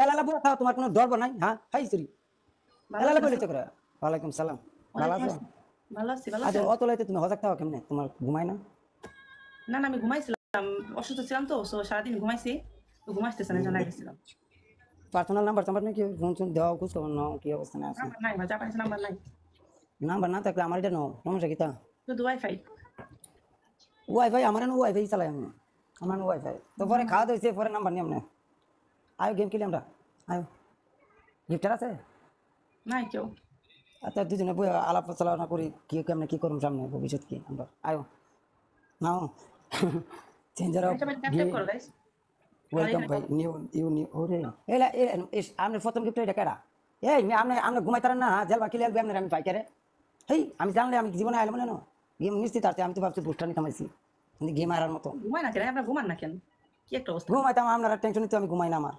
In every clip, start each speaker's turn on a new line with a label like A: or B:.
A: এলালা বুড়া খাও তোমার কোনো ডর নাই হ্যাঁ হাই সরি এলালা বলেছে করে ওয়ালাইকুম সালাম ভালো আছো
B: ভালো আছি ভালো
A: আচ্ছা
B: আছেন?
A: অতলাইতে তুমি হজাক থাও কেমনে তোমার ঘুমাই না
B: না আমি ঘুমাইছিলাম, অসুস্থ ছিলাম তো, সারাদিন ঘুমাইছি, তো ঘুমাইতেছে না, জানা গেছিলাম।
A: পার্সোনাল নাম্বার তোমার নাকি ফোন ফোন দেওয়া খোঁজ খবর নাও কি অবস্থানে আছে
B: নাম্বার নাই, জাপানিজ নাম্বার নাই,
A: নাম্বার না থাকলে আমার এটা নাও সমস্যা কি তা
B: শুধু ওয়াইফাই।
A: ওয়াইফাই আমার ওয়াইফাই চালাই আমি আমার ওয়াইফাই তো পরে খাওয়া দিয়েছে পরে নাম্বার নিয়ে আমরা আয়ো গেম খেলি আমরা আয়ো গিফটার আছে
B: নাই কেউ।
A: আচ্ছা দুজনে বই আলাপ আলোচনা করি কি কেমনে কি করুম সামনে ভবিষ্যৎ কি আমরা আয়ো নাও চেঞ্জার অফ
B: ট্যাপ ট্যাপ করো গাইস।
A: ওয়েলকাম ভাই নিউ ইউ নিউ ওরে এলা এ আপনি প্রথম গিফট এটা কেডা এই আপনি আপনি ঘুমাইতারেন না জেলবা কিলে আসবে আপনার আমি পাইকারে হেই আমি জানলে আমি জীবনে আইলাম না গেম নিশ্চিত আছে আমি তো ভাবছি বুস্টার নিতে মাইছি কিন্তু গেম আরার মতো
B: ঘুমায় না কেন? আপনার ঘুমান না কেন? কি একটা অবস্থা!
A: ঘুমাইতাম আপনারা টেনশন নিতে আমি ঘুমাই না আমার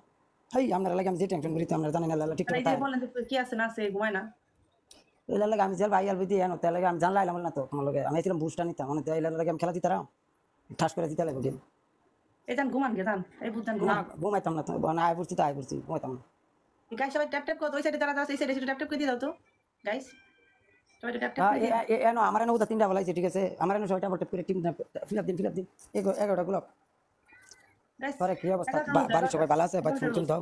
A: হেই আপনারা লাগে আমি যে টেনশন করি তো আপনারা জানেন না ঠিক
B: এই যে
A: কথা
B: বলেন যে কি আছে না আছে, ঘুমায় না।
A: এলা লাগে আমি জেল ভাই আলবি দিয়ে এনো তাহলে আমি জানলে আইলাম না তো তোমার লগে আমি ছিলাম বুস্টার নিতাম মানে এলা লাগে আমি খেলা দিতাম ঠাস করে দিতে লাগবে গেম
B: এই যান ঘুমান গে যান, এই বুঝান
A: না
B: ঘুমান।
A: ঘুমাইতাম না তো না আয় পড়ছি তো আয় পড়ছি ঘুমাইতাম না
B: গাইস সবাই ট্যাপ ট্যাপ করো, ওই সাইডে যারা আছে এই সাইডে ট্যাপ ট্যাপ করে দিয়ে দাও তো গাইস, সবাই ট্যাপ ট্যাপ করে দিয়ে দাও।
A: এনো আমার এনে তিনটা বলাইছে ঠিক আছে আমার এনে ছয়টা বলতে করে টিম ফিল আপ দিন 11টা গোলাপ
B: গাইস
A: পরে কি অবস্থা বাড়ির সবাই ভালো আছে ভাই শুনছেন দাও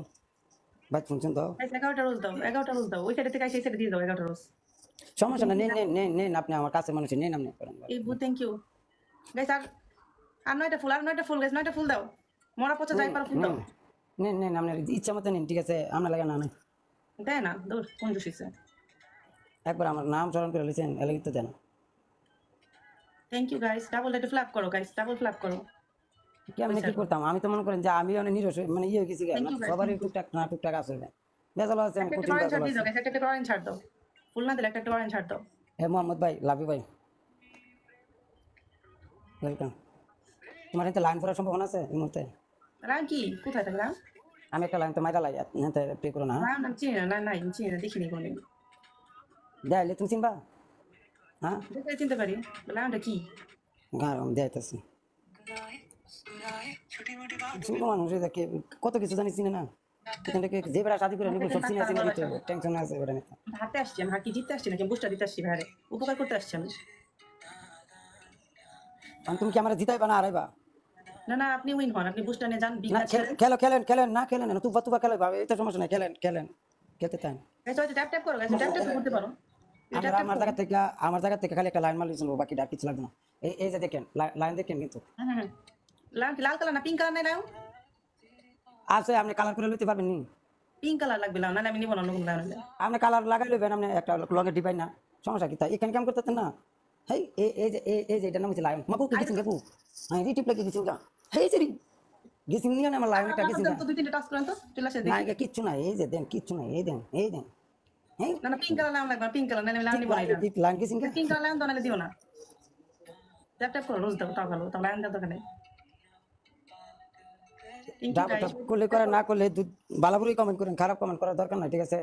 A: ভাই শুনছেন দাও
B: গাইস 11টা রোজ দাও, 11টা রোজ দাও, ওই সাইডে থেকে এই সাইডে দিয়ে দাও 11টা রোজ।
A: সমস্যা না নেন নেন নেন নেন আপনি আমার কাছে মানুষ নেন আপনি করেন
B: এই বু থ্যাংক ইউ গাইস। আর আর 9টা ফুল, আর 9টা ফুল গাইস, 9টা ফুল দাও, মরা পচা যাই পারো ফুল দাও।
A: নেন নেন আপনার ইচ্ছা মতো নেন ঠিক আছে আপনার লাগে না নাই
B: দেয় না দূর কোন জুস হইছে।
A: একবার আমার নাম স্মরণ করে লিখেন এলাকি তো দেন
B: থ্যাংক ইউ গাইস, ডাবল এটা ফ্ল্যাপ করো গাইস, ডাবল ফ্ল্যাপ করো।
A: কেমনে কি করতাম আমি তো মনে করেন যে আমি অনেক নিরস মানে ইয়ে হয়ে গেছি
B: Thank you, guys.
A: সবারই টুকটাক না টুকটাক আছে বেজাল আছে আমি
B: একটা
A: কোচিং
B: অরেঞ্জ
A: বেজাল
B: ছাড় দিয়ে
A: আছে
B: দাও গাইস, একটা অরেঞ্জ ছাড় দাও, ফুল না দিলে একটা অরেঞ্জ ছাড় দাও।
A: হ্যাঁ মোহাম্মদ ভাই লাভি ভাই ওয়েলকাম তোমার এতে লাইন করার সম্ভাবনা আছে এই মুহূর্তে
B: রাম কি কোথায় থাকে রাম?
A: আমি একটা লাইন তো মাইরা লাই পে করো না
B: রাম নাম চিনি না, না নাই চিনি না, দেখিনি কোনদিন।
A: দেয়াইলে তুমি চিনবা হ্যাঁ
B: দেখে চিনতে পারি, রামটা কি?
A: গান আমি দেয়াইতেছি ছোট মানুষ এটাকে কত কিছু জানিস চিনে না এখানটাকে যে বেড়া শাদি করে নিবো সব চিনে চিনে দিতে হবে টেনশন আছে বেড়া নিতে
B: হাতে আসছি আমি, হাঁটি জিততে আসছি নাকি বুস্টার দিতে আসছি ভাইরে, উপকার করতে আসছি আমি।
A: কারণ তুমি কি আমার জিতাইবা না হারাইবা
B: না না আপনি উইন হন, আপনি বুস্টার নিয়ে যান, বিগ
A: না
B: ম্যাচ
A: খেলো খেলেন খেলেন না খেলেন না তুবা তুবা খেলে এটা সমস্যা নাই খেলেন খেলেন খেলতে চান
B: গাইস ওই ট্যাপ ট্যাপ করো গাইস, ট্যাপ ট্যাপ করতে পারো।
A: আমরা আমার জায়গা থেকে খালি একটা লাইন মারলি শুনবো বাকি ডাক কিছু লাগবে না এই যে দেখেন লাইন দেখেন কিন্তু
B: হুম লাল কালার না পিঙ্ক কালার নাই রাম?
A: আছে আপনি কালার করে লইতে পারবেন নি
B: পিঙ্ক কালার লাগবে না, না আমি নিব না অন্য কোনো কালার নিলে।
A: আপনি কালার লাগাই লইবেন আপনি একটা লঙের ডিবাই না সমস্যা কি তাই এখানে কেমন করতেছেন না হেই এই যে এটা নাম হচ্ছে লায়ন মাকু কি গেছেন গেপু হ্যাঁ রিটিপ লাগে গেছেন গা হেই যে গেছেন নিয়ে আমার লায়ন একটা গেছেন
B: তো দুই তিনটা টাস্ক করেন তো, চলে আসে
A: না
B: দেখি।
A: কিচ্ছু নাই এই যে দেন কিচ্ছু নাই এই দেন হ্যাঁ
B: না না পিঙ্ক কালার নাম লাগবে, পিঙ্ক কালার নাহলে আমি নিব না এটা।
A: লাইন গেছেন গা
B: পিঙ্ক কালার লাইন তো নাহলে দিও না, ট্যাপ ট্যাপ করো রোজ দাও, তাও ভালো, তাও লাইন দাও দোকানে।
A: ডাবটা করলে করে না করলে বালাপুরি কমেন্ট করেন খারাপ কমেন্ট করার দরকার নাই ঠিক আছে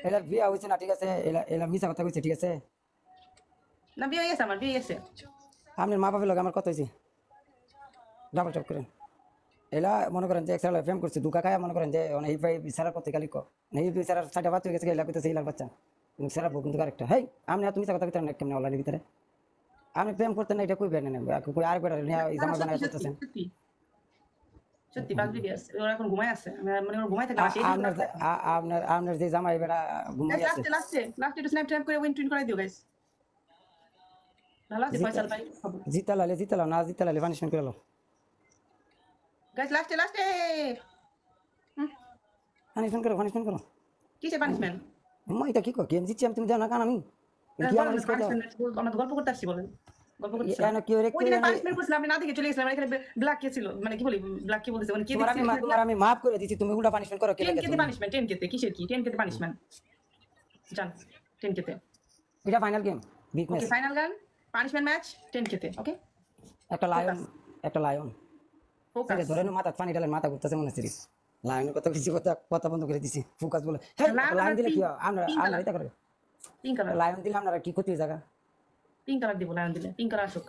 A: এলা বিয়া হয়েছে না ঠিক আছে এলা মিশা কথা কইছে ঠিক আছে
B: না বিয়ে গেছে, আমার বিয়ে গেছে।
A: আপনার মা বাবার লগে আমার কত হয়েছে ডাবল টপ করেন এলা মনে করেন যে এক্সট্রা ফ্রেম করছে দুকা খায় মনে করেন যে এই ভাই বিচারার করতে গেলি এই বিচারার সাইডে বাচ্চা হয়ে গেছে এলা কইতেছে এলার বাচ্চা কিন্তু সেরা বউ কিন্তু আরেকটা হেই আপনি তুমি কথা কইতেন না কেমন অনলাইনের ভিতরে আপনি প্রেম করতেন না এটা কই বের নেন কই আর বের এই জামা বানায় করতেছেন
B: সত্যি সত্যি বাজবি গেছে, ওরা এখন ঘুমায় আছে, আমি মানে ওরা ঘুমায় থাকে না, সেই
A: আপনার আপনার যে জামাই বেড়া ঘুমাই আছে
B: লাস্টে একটু স্ন্যাপ ট্র্যাপ করে উইন টুইন করে দিও গাইস। ভালো আছে ফয়সাল ভাই খবর
A: জিতালালে না জিতালালে পানিশমেন্ট করে লো
B: গাইস, লাস্টে
A: পানিশমেন্ট করো
B: কিসে পানিশমেন্ট?
A: মই এটা কি কো গেম জিতছি আমি তুমি জানো না কারণ আমি কি আমার স্কোর দাও
B: আমরা গল্প করতে আসছি, বলেন গল্প করতে
A: এনো কি ওরে
B: ওই দিন পানিশমেন্ট করছিলাম, আপনি না দেখে চলে গেছিলাম, এখানে ব্ল্যাক কে ছিল, মানে কি বলি ব্ল্যাক কে বলতেছে, মানে কে
A: তোমার আমি মাফ করে দিছি তুমি উল্টা পানিশমেন্ট করো কি
B: 10
A: লাগে
B: কেতে পানিশমেন্ট, 10 কেতে কিসের কি 10 কেতে পানিশমেন্ট জান, 10 কেতে।
A: এটা ফাইনাল গেম বিগ ম্যাচ
B: ওকে ফাইনাল গান পানিশমেন্ট ম্যাচ 10 কেতে। ওকে
A: একটা লায়ন
B: ফোকাস
A: ধরে নো মাথা পানি ঢালেন মাথা ঘুরতেছে মনে হচ্ছে লায়নের কথা কিছু কথা বন্ধ করে দিছি ফোকাস বলে হ্যাঁ লায়ন দিলে কি হয় আমরা এটা করে
B: পিঙ্ক কালার,
A: লায়ন দিলে আপনারা কি ক্ষতি জায়গা
B: পিঙ্ক কালার দিব, লায়ন দিলে পিঙ্ক কালার আসুক।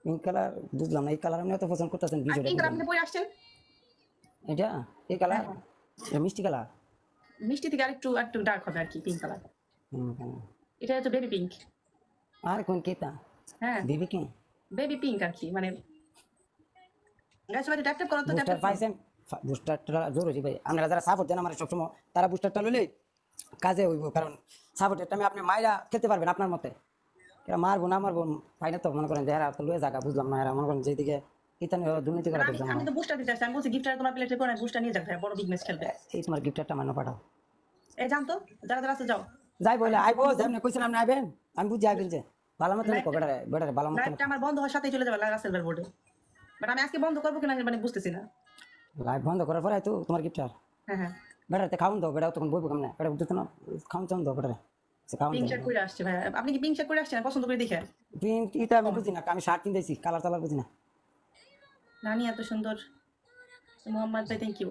A: পিঙ্ক কালার বুঝলাম না এই কালার আপনি এত পছন্দ করতেছেন
B: আর
A: বিষয়টা
B: পিঙ্ক কালার আপনি পরে আসছেন,
A: এটা এই কালার মিষ্টি কালার
B: মিষ্টি থেকে আরেকটু একটু ডার্ক হবে আর কি, পিঙ্ক কালার। এটা হচ্ছে বেবি পিঙ্ক।
A: আর কোন কেতা
B: হ্যাঁ,
A: বেবি কি
B: বেবি পিঙ্ক আর কি, মানে গাছ সবাই ট্যাপ ট্যাপ করো তো, ট্যাপ
A: বুস্টার
B: ট্যাপ।
A: পাইছেন বুস্টারটা জরুরি ভাই আপনারা যারা সাপোর্ট দেন আমার সবসময় তারা বুস্টারটা লইলে কাজে হইব কারণ সাপোর্টের টাইমে আপনি মাইরা খেতে পারবেন আপনার মতে এরা মারবো না মারবো পাই না তো মনে করেন যে এরা তো লয়ে জায়গা বুঝলাম না এরা মনে করেন যেদিকে ইতানি দুর্নীতি করা
B: আমি
A: দেখলাম
B: আমি তো বুস্টার দিতে আসছি, আমি বলছি গিফটার তোমার প্লেটে করে বুস্টার নিয়ে যাক ভাই, বড় বিগ ম্যাচ খেলবে।
A: এই তোমার গিফটারটা মান্য পাঠাও
B: এই জানতো, যারা যারা আছে যাও।
A: যাই বলে আইবো যেমন কইছিলাম আপনি আইবেন আমি বুঝি আইবেন যে ভালো মতো লিখো বেটারে বেটারে ভালো মতো
B: লাইভটা আমার বন্ধ হওয়ার সাথেই চলে যাবে রাসেল ভাই বোর্ডে, বাট আমি আজকে বন্ধ করবো কিনা মানে বুঝতেছি না।
A: লাইভ বন্ধ করার পরে তো তোমার গিফটার
B: হ্যাঁ হ্যাঁ,
A: বেটারে খাওয়ান দাও বেটা তখন বইবো কেমন বেটা বুঝতে না খাওয়ান চান দাও বেটারে সে খাওয়ান
B: পিঙ্ক
A: দাও
B: শার্ট করে আসছে ভাই, আপনি কি পিঙ্ক শার্ট করে আসছেন পছন্দ করে দেখে?
A: প্রিন্ট এটা আমি বুঝি না আমি শার্ট কিনতেছি কালার টালার বুঝি না
B: নানি এত সুন্দর, মোহাম্মদ ভাই থ্যাংক ইউ।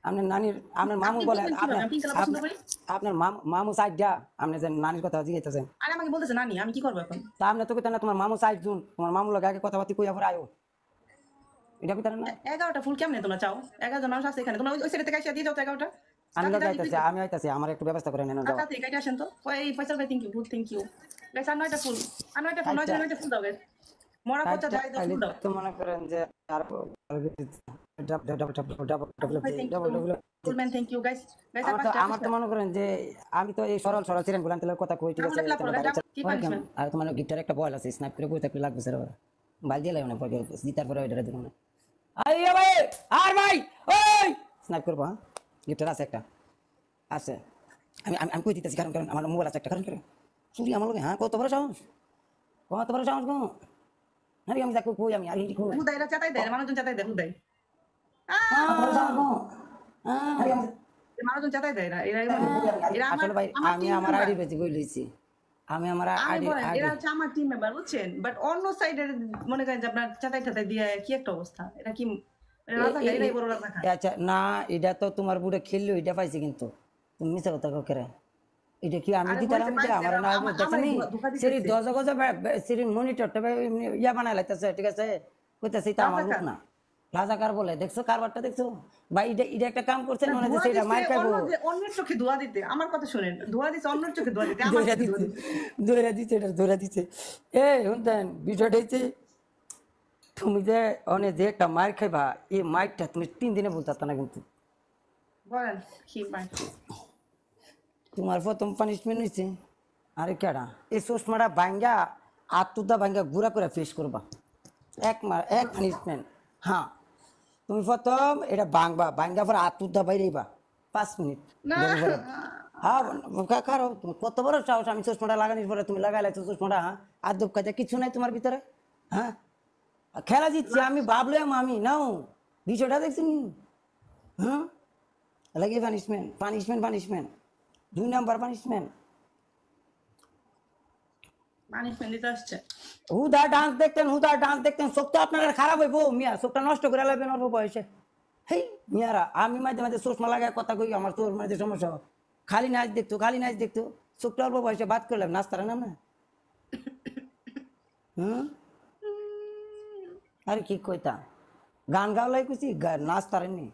A: আপনার নানির আপনার মামু বলে আপনার
B: আমি পিঙ্ক কালার পছন্দ করি।
A: আপনার মামু সাইড যা আপনি যে নানির কথা জিজ্ঞাসা
B: আরে আমাকে বলতেছে নানি, আমি কি করবো এখন?
A: তা আপনি তো কইতেন না তোমার মামু সাইড জুন তোমার মামু লগে আগে কথাবার্তা কইয়া পরে আয়ো এটা কইতেন না
B: 11টা ফুল কেমনে তোমরা চাও? 11 জন মানুষ আছে এখানে, তোমরা ওই সাইডে থেকে এসে দিয়ে যাও তো 11টা।
A: আমি লগে আইতাছি আমি আইতাছি আমার একটু ব্যবস্থা করে নেন যাও
B: আচ্ছা ঠিক আছে, আসেন তো। ওই ফয়সাল ভাই থ্যাংক ইউ, ফুল থ্যাংক ইউ গাইস। আর 9টা ফুল, আর 9টা ফুল, 9টা ফুল দাও গাইস। মরা পচা যাই দাও, ফুল দাও।
A: তো মনে করেন যে আর
B: ফুল ম্যান থ্যাংক ইউ গাইস। গাইস
A: আমার তো মনে করেন যে আমি তো এই সরল সরল সিরেন গুলান তেলের কথা কই ঠিক আছে আর তোমার গিটার একটা বল আছে স্নাইপ করে বই থাকলে লাগবে স্যার বাল দিয়ে লাগে না পরে জিতার পরে ওইটা দেখুন আইয়া ভাই আর ভাই ওই স্নাইপ করবো হ্যাঁ গিটার আছে একটা আছে আমি আমি কই দিতেছি কারণ কারণ আমার মোবাইল আছে একটা কারণ কারণ চুরি আমার লগে হ্যাঁ কত বড় সাহস গো আরে আমি দেখো কই আমি আর হিন্দি কই
B: হুদাইরা চাতাই দেয়, মানুষজন চাতাই দেয় হুদাই।
A: কত বড় সাহস গো
B: মানুষজন চাতাই দেয়, এরা এরা
A: আসলে ভাই আমি আমার আইডি বেশি কই লইছি আমি আমার আইডি
B: এরা হচ্ছে আমার টিম মেম্বার বুঝছেন, বাট অন্য সাইডের মনে করেন যে আপনার চাতাই চাতাই দিয়ে কি একটা অবস্থা, এটা কি এরাই বড় রাজা খায়।
A: আচ্ছা না এটা তো তোমার বুড়ে খেললো এটা পাইছি কিন্তু তুমি মিশা কথা কেরে এটা কি আমি কি তারা আমার না দেখনি সিরি 10 গজ সিরি মনিটরটা ইয়া বানাই লাইতেছে ঠিক আছে কইতাছে এটা আমার লোক না রাজাকার বলে দেখছো কারবারটা দেখছো ভাই এটা একটা কাম করছেন মনে হচ্ছে এটা মার খাইবো
B: অন্যের চোখে ধোয়া দিতে, আমার কথা শুনেন, ধোয়া দিতে অন্যের চোখে ধোয়া দিতে, আমার চোখে ধোয়া দিতে।
A: ধরে দিচ্ছে শুনতেন বিষয়টা হচ্ছে তুমি যে অনেক যে একটা মার খাইবা এই মারটা তুমি 3 দিনে বলতে না কিন্তু
B: বলেন কি পাই।
A: তোমার প্রথম পানিশমেন্ট হয়েছে আরে কেডা এই চশমাটা ভাঙ্গা আত্মুদা ভাঙ্গা গুড়া করে ফেস করবা এক পানিশমেন্ট হ্যাঁ তুমি প্রথম এটা ভাঙ্গা পরে আত্মুদা বাইরেবা 5 মিনিট হ্যাঁ কারো কত বড় সাহস আমি চশমাটা লাগানোর পরে তুমি লাগাইছো চশমাটা হ্যাঁ আর দুঃখ কাজে কিছু নাই তোমার ভিতরে হ্যাঁ খেলা জিতছি আমি ভাবলাম আমি নাও বিষয়টা দেখছি নি হ্যাঁ লাগে পানিশমেন্ট 2 নাম্বার পানিশমেন্ট
B: পানিশমেন্ট দিতে আসছে।
A: হুদা ডান্স দেখতেন চোখটা আপনার খারাপ হইব মিয়া চোখটা নষ্ট করে লাগবেন অল্প বয়সে হেই মিয়ারা আমি মাঝে মাঝে চশমা লাগায় কথা কই আমার তোর মাঝে সমস্যা খালি নাচ দেখতো চোখটা অল্প বয়সে বাদ করলাম নাস্তারা নাম না আরে কি কইতা গান গাওলাই কুছি নাচ তারেননি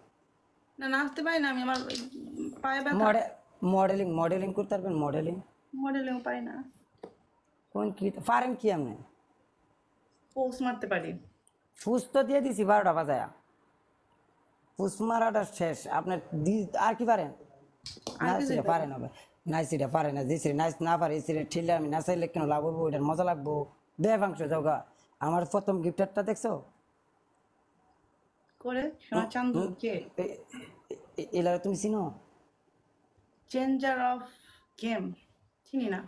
B: না নাচতে পারি না আমি, আমার পায়ে ব্যথা।
A: মডেলিং করতে পারবেন
B: মডেলিং পারি না।
A: কোন কি পারেন কি আপনি
B: পোস্ট মারতে পারি।
A: ফুস তো দিয়ে দিছি 12টা বাজায়া ফুস মারাটা শেষ আপনার আর কি পারেন নাইসিটা পারেন হবে নাইসিটা পারে না যে নাইস না পারে এই সিরে ঠেলে আমি নাচাইলে কেন লাভ হবো ওইটার মজা লাগবো দেবাংশ যোগা আমার প্রথম গিফটারটা দেখছো
B: করে সোনা চান্দু কে
A: এলারে তুমি চিনো
B: চেঞ্জার অফ গেম চিনি না।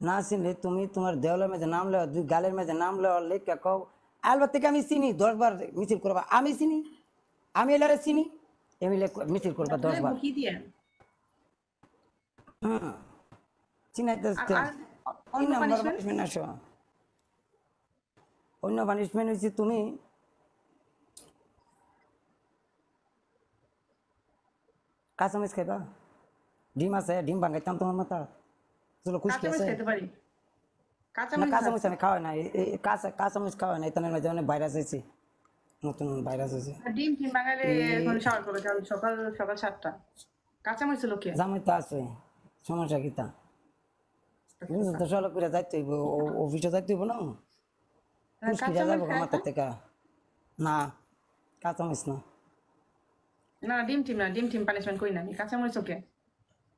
A: না চিনলে তুমি তোমার দেওয়ালের মেঝে নাম লেওয়া 2 গালের মেঝে নাম লেওয়া লেখা কও আলবার থেকে আমি চিনি 10 বার মিছিল করবা আমি চিনি আমি এলারে চিনি এমনি মিছিল করবা 10 বার
B: কি দিয়ে
A: চিনাইতে
B: অন্য
A: পানিশমেন্ট আসো অন্য পানিশমেন্ট হচ্ছে তুমি কাঁচামরিচ খাইবা ডিম আছে ডিম ভাঙাইতাম তোমার মাথা চলো খুশকি আছে
B: খেতে পারি।
A: না কাঁচামরিচ আমি খাওয়াই না কাঁচামরিচ খাওয়াই না এখানে মাঝে অনেক ভাইরাস হয়েছে নতুন ভাইরাস আছে।
B: ডিম টিম বাঙালি এখন
A: এই
B: শাওয়ার করে কারণ সকাল সকাল 7টা কাঁচামরিচ ছিল কে
A: জামাই তো আছে, সমস্যা কি তা? বুঝছো তো, সকালে করে যাইতে হইব, অফিসে যাইতে হইব না, ফুসকিটা
B: কাঁচামরিচ
A: যাবো
B: খায় না
A: মাথার থেকে। না, কাঁচা মিস না।
B: না ডিম টিম পানিশমেন্ট করি না আমি কাঁচামরিচ ওকে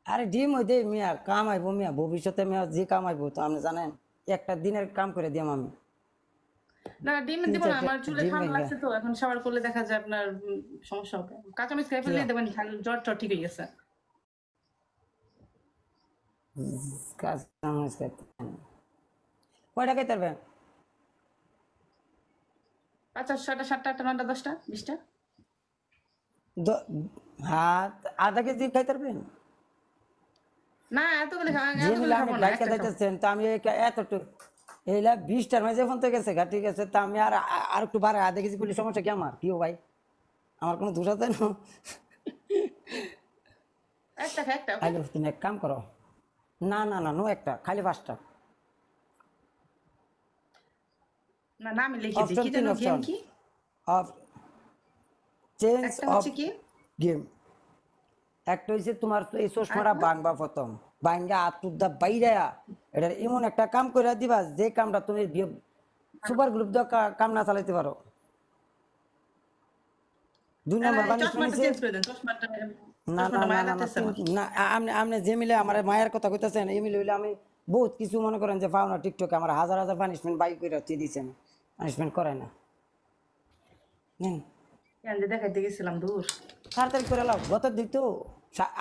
A: আরে ডিম ওই দে মিয়া, কাম আইব মিয়া, ভবিষ্যতে মিয়া যে কাম আইব তো আপনি জানেন, একটা দিনের কাম করে দিয়াম আমি,
B: না ডিম
A: তিন
B: দিব না
A: চারটে
B: আমার চুলে
A: ডিম
B: ঠান্ডা
A: ভেঙে।
B: লাগছে তো এখন শাওয়ার করলে দেখা যায় আপনার সমস্যা হবে কাঁচামরিচ খেয়ে
A: কি
B: ফেললে দেবেন জ্বর টর ঠিক হয়ে গেছে
A: কাঁচা মিস খাইতে কয়টা খাইতে পারবেন?
B: আচ্ছা 6টা 7টা 8টা 9টা 10টা 20টা
A: হাত আধা কেজি খাইতে পারবেন?
B: না এতগুলো
A: যে মিলে আপনি
B: খাবো না
A: ডাইকা
B: একটা খাবো
A: যাইতেছেন তো আমি এতটুকু এইলা 20টার মাঝে ফোন তো গেছে গা, ঠিক আছে, তা আমি আর একটু বাড়ে আধা কেজি করলে সমস্যা কি আমার? কিও ভাই, আমার কোনো দোষ আছে না?
B: একটা খা একটা ওকে
A: আইলো তুমি এক কাম করো, না না না, নো একটা, খালি 5টা।
B: না না আমি লিখে দিই
A: অপশন
B: কি
A: 3,
B: জানো গেম
A: অপশন
B: কি
A: অফ চেঞ্জ
B: একটা
A: অফ
B: হচ্ছে কি
A: গেম। একটা হইছে তোমার এই চশমাটা
B: আরেকটা
A: বাংবা প্রথম, বাঙ্গা আতুরদা বাইরা এটা এমন একটা কাম করে দিবা যে কামটা তুমি সুপার গ্রুপ দিয়ে কাম না চালাইতে পারো। 2 নম্বর পানিশমেন্ট
B: চশমাটা
A: হইছে,
B: চেঞ্জ করে দেন চশমাটা
A: না না
B: চশমাটা
A: না
B: মায়া
A: না না
B: লাগতেছে আমার
A: না, আপনি আপনি যে মিলে আমার মায়ের কথা কইতেছেন এই মিলে হইলে আমি বহুত কিছু মনে করেন যে পাও না, টিকটকে আমার হাজার হাজার পানিশমেন্ট বাই করে দিয়েছেন, পানিশমেন্ট করে না। নেন
B: কেন যে দেখাইতে গেছিলাম দূর
A: তাড়াতাড়ি করে লাও, গত দিক তো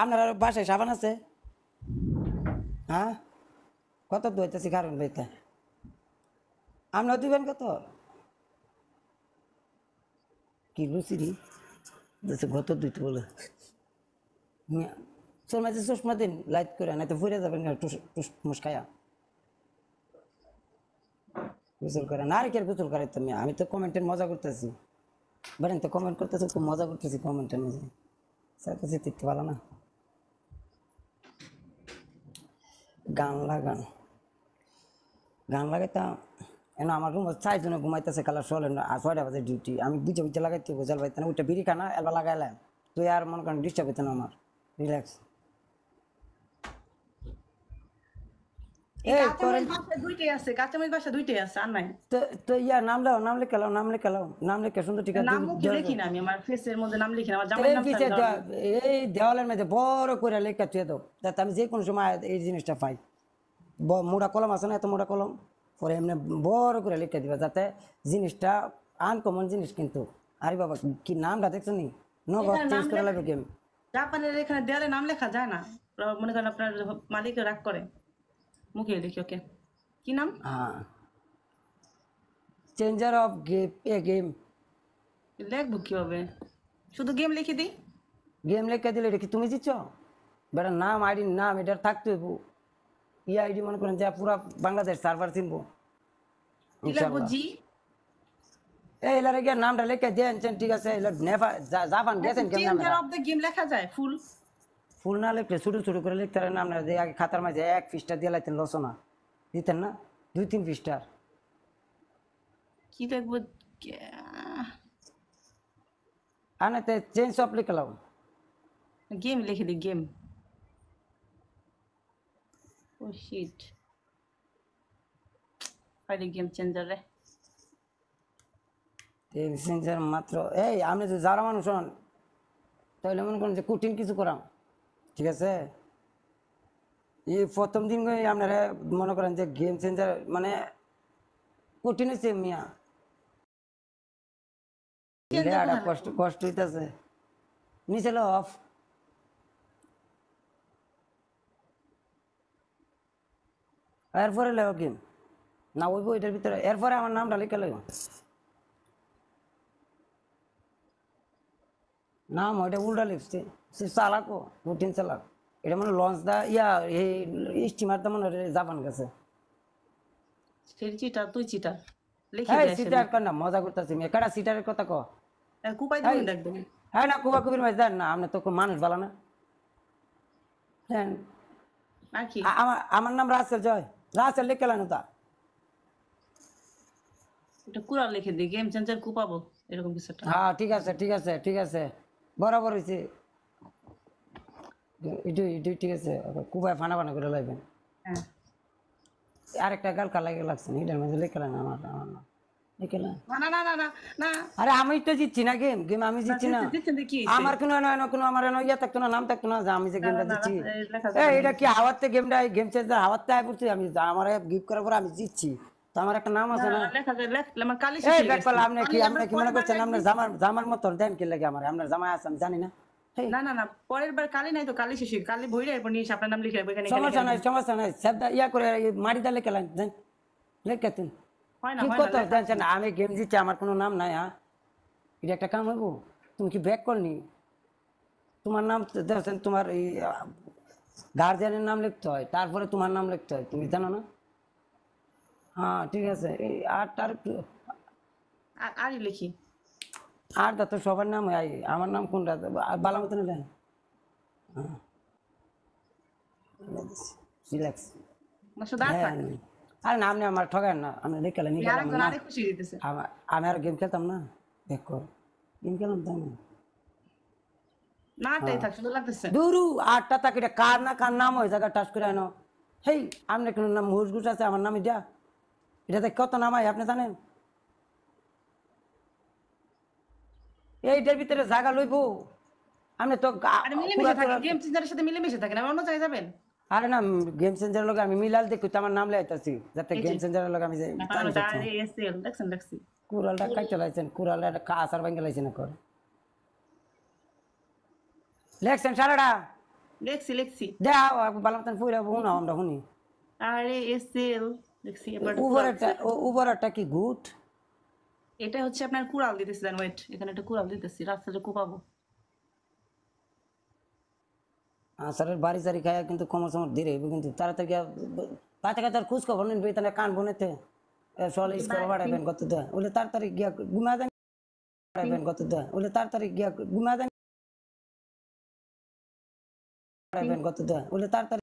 A: আপনার বাসায় সাবান আছে? হ্যাঁ, কত দইতেছি কারণ বইতে আমরা দিবেন কত? কি লুচিরি গত দিতে বলে তোর মাঝে চশমা দিন লাইট করে, না তো ফুরে যাবেন মুসকায়া গোসল করে না, আর কি আর গোসল করে তুমি? আমি তো কমেন্টের মজা করতেছি, বলেন তো কমেন্ট করতেছি, খুব মজা করতেছি কমেন্টের মধ্যে, স্যার কাছে দেখতে ভালো না। গান লাগান, গান লাগাইতাম এনে আমার রুম 4 জনে ঘুমাইতেছে, কালার 6টা বাজে ডিউটি, আমি বুঝে বুঝে লাগাইতে বোঝাল পাইতে না, ওইটা বিড়ি খানা এবার লাগাইলাম, তুই আর মনে করেন ডিস্টার্ব হইতে না আমার, রিল্যাক্স।
B: এই
A: এই করেন
B: কাঁচামরিচ বাসায় দুইটাই আছে কাঁচামরিচ বাসায় দুইটাই আছে আর নাই
A: তো, তো ইয়া নাম লাও, নাম লিখে লাও, নাম লিখে লাও, নাম লিখে সুন্দর ঠিক আছে।
B: নাম মুখে লিখি না আমি আমার ফেসের মধ্যে নাম লিখি না আমার জামাইয়ের
A: এই
B: নাম
A: পিছে
B: ছাড়া দেওয়ার
A: এই দেওয়ালের মধ্যে বড় করে লেখা থুয়ে দাও, যাতে আমি যে কোনো সময় এই জিনিসটা পাই। মোটা কলম আছে না, এত মোটা কলম, পরে এমনি বড় করে লিখে দিবা, যাতে জিনিসটা আনকমন জিনিস কিন্তু। আরে বাবা কি নামটা দেখছো নি, নগদ
B: এখানে
A: চেঞ্জ
B: নাম
A: করে
B: লেখা
A: লাগবে গেম।
B: জাপানের এখানে দেয়ালে নাম লেখা যায় না মনে করেন আপনার মালিক রাগ করে মুখে লিখি ওকে কি নাম
A: হ্যাঁ, changer of game, A game,
B: লিখবো কিভাবে শুধু গেম লিখে দিই
A: গেম লেখা দিলে এটা কি তুমি দিচ্ছ? বেটার নাম, আইডি নাম এটার থাকতে হইব, ই আইডি মনে করেন যে পুরা বাংলাদেশ সার্ভার চিনবো
B: কি লিখবো
A: ইনশাল্লাহ।
B: জি
A: এই এলারে গিয়ে নামটা লিখে দিয়েছেন, ঠিক আছে, এলা নেপাল জাপান গেছেন কেমন
B: চেঞ্জার
A: নামেরা?
B: অফ দ্য গেম লেখা যায় ফুল
A: ফুল না লিখলে ছোটো ছোটো করে লিখতে পারেন, আপনার যে আগে খাতার মাঝে 1 পৃষ্ঠা দিয়ে লাইতেন লসনা দিতেন না, 2-3 পৃষ্ঠার।
B: কি লিখবো
A: আনাতে চেঞ্জ অফ লিখে লাও।
B: গেম লিখে দিই গেম ও শিট আরে গেম চেঞ্জার রে
A: চেঞ্জার মাত্র এই আপনি যে যারা মানুষ হন তাহলে মনে করেন যে কঠিন কিছু করাম, ঠিক আছে, এই প্রথম দিন আপনারা মনে করেন যে গেম চেঞ্জার মানে কঠিন হয়েছে মিয়া,
B: চেঞ্জার
A: লেয়াটা
B: কোথায়
A: কষ্ট
B: লিখবো?
A: কষ্ট হইতেছে, নিচে অফ, এরপরে লেও গেম না ওই বইটার ভিতরে, এরপরে আমার নামটা লিখে লেও, নাম ওইটা উল্টা লিখছে, সে চালাকো কঠিন চালাক, এটা মানে লঞ্চ দা ইয়া এই স্টিমার দা মনে হয় জাপান গেছে।
B: ফের চিটার তুই চিটার লিখে
A: হ্যাঁ
B: দিয়ে আসেন
A: সিটার কর না, মজা করতেছি মেয়ে, কেডা সিটারের কথা ক?
B: কুপাই
A: হ্যাঁ,
B: দেবেন একদম
A: হ্যাঁ না কুবা কুবির মাঝে দেন না, আপনি তো খুব মানুষ ভালো না। হ্যাঁ,
B: আর কি
A: আমার আমার নাম রাসেল জয়, রাসেল লিখে লানো তা।
B: এটা কুড়া লিখে দিই গেম চেঞ্জার কুপাবো এরকম কিছুটা।
A: হ্যাঁ ঠিক আছে ঠিক আছে ঠিক আছে, বরাবর হয়েছে, এটু ঠিক আছে, কুবায় ফানা ফানা করে লাগবেন।
B: হ্যাঁ
A: আরেকটা গালকা লাগে লাগছে না, এটার মধ্যে লেখা না আমার আমার না লেখা না।
B: না না না না না না
A: আরে আমি তো জিতছি না, গেম গেম আমি
B: না
A: জিতছি না।
B: দিচ্ছেন কি হয়েছে?
A: আমার কোনো আমার ইয়ে থাকতো না, নাম থাকতো না যে আমি যে
B: না না
A: গেমটা
B: না
A: জিতছি।
B: লেখা যাবে
A: এটা কি হাওয়াতে গেমটা, গেম চেঞ্জার হাওয়াতে আয় পড়ছি আমি, আমার গিফট করার পর আমি জিতছি, তো আমার একটা নাম
B: না
A: আছে না।
B: লেখা যায় আমার কালি শেষ
A: এই
B: হয়ে
A: ব্যাক
B: গেছে
A: পালা, আপনি কি
B: আমরা
A: মনে
B: পরের বার
A: করছেন আপনার জামার জামার মতো দেন কি লাগে আমার, আপনার জামাই আছে আমি জানি না। হেই,
B: না না না পরের বার কালি নাই তো কালি শেষ হয়ে কালি ভইরা এরপর নিয়ে এসে আপনার নাম লিখে রাখবো এখানে
A: সমস্যা নাই সমস্যা নাই, সবটা ইয়া করে মারি দা লেখা দেন, লেখা তুই
B: হয় না
A: কি
B: হয় না
A: কত টেনশন, আমি গেম জিতছি, আমার কোনো নাম নাই। হ্যাঁ এটা একটা কাম হইব, তুমি কি ব্যাক করনি, তোমার নাম দেখছেন, তোমার এই গার্জিয়ানের নাম লিখতে হয়, তারপরে তোমার নাম লিখতে হয়, তুমি জানো না? হ্যাঁ ঠিক আছে, এই আরটার
B: আরই লিখি
A: আর তো সবার নাম হয়, আমার নাম কোনটা বালা মতো নিলেন? রিল্যাক্স।
B: না শুধু আর
A: হ্যাঁ
B: থাক
A: আরে না, আপনি আমার ঠগান না, আপনি লিখে নিয়ে গেলাম
B: আরেকজন
A: না।
B: আরেক খুশি দিতেছে
A: আমি আর গেম খেলতাম না, দেখো গেম খেলতাম তাই না।
B: না আরটাই থাক শুধু লাগতেছে
A: দুরু আটটা তাকে এটা কার না কার নাম ওই জায়গায় টাচ করে আনো। হেই আপনার কোনো নাম হুসগুস আছে, আমার নাম এটা, এটাতে কত নাম হয় আপনি জানেন? এইটার ভিতরে জায়গা লইব আপনি তো
B: আরে মিলেমিশে থাকে গেম চেঞ্জারের সাথে মিলেমিশে থাকেন আমি অন্য জায়গায় যাবেন
A: আরে না, গেম চেঞ্জারের লোক আমি মিলাল দেখি তো আমার নাম লেখাইতেছি, যাতে
B: এই
A: গেম
B: যে
A: চেঞ্জারের লোক আমি যে চালি যাচ্ছি।
B: আরে এসএল দেখছেন দেখছি
A: কুড়ালটা কাইতে লাইছেন, কুড়ালটা একটা কাঁচার ভাঙ্গে লাইছেন করে লেখছেন সারাটা
B: দেখছি দেখছি
A: দেয়া ভালো মতন ফুইরা শুনাও আমরা শুনি।
B: আরে এসএল দেখছি এবার
A: উপরেরটা কি গুড?
B: এটা হচ্ছে আপনার কুড়াল দিতেছি দেন ওয়েট এখানে একটা কুড়াল দিতেছি রাস্তাটা কোপাবো
A: আসারের বাড়ি সারি খায় কিন্তু কোমর সমর ধীরে হইব, কিন্তু তাড়াতাড়ি কাছে কাছে খোঁজ খবর নিন বেতনে কান বনেতে সল স্কুল বাড়াবেন কত দেয় ওলে তাড়াতাড়ি গিয়া ঘুমা দেন, বাড়াবেন কত দেয় ওলে তাড়াতাড়ি গিয়া ঘুমা দেন, বাড়াবেন কত দেয় ওলে তাড়াতাড়ি